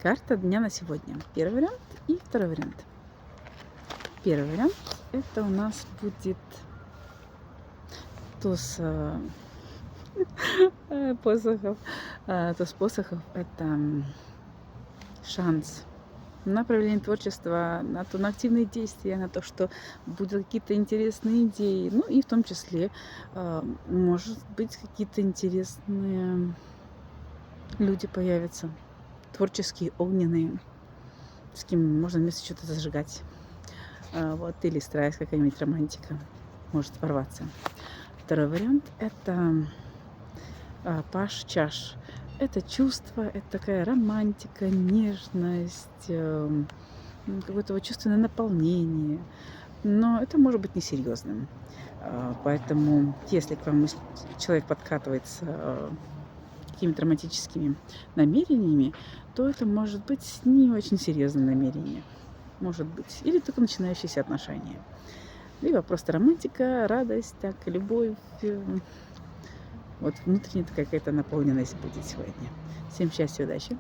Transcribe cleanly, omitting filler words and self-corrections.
Карта дня на сегодня. Первый вариант и второй вариант. Первый вариант это у нас будет туз посохов. Туз посохов это шанс на проявление творчества, на активные действия, на то, что будут какие-то интересные идеи. Ну и в том числе, может быть, какие-то интересные люди появятся, творческие, огненные, с кем можно вместе что-то зажигать. Вот, или страсть, какая-нибудь романтика может ворваться. Второй вариант это паш чаш. Это чувство, это такая романтика, нежность, какое-то вот чувственное наполнение. Но это может быть несерьезным. Поэтому, если к вам человек подкатывает с какими-то романтическими намерениями, то это может быть не очень серьезное намерение. Может быть. Или только начинающиеся отношения. Либо просто романтика, радость, так, любовь. Вот внутренняя какая-то наполненность будет сегодня. Всем счастья, удачи!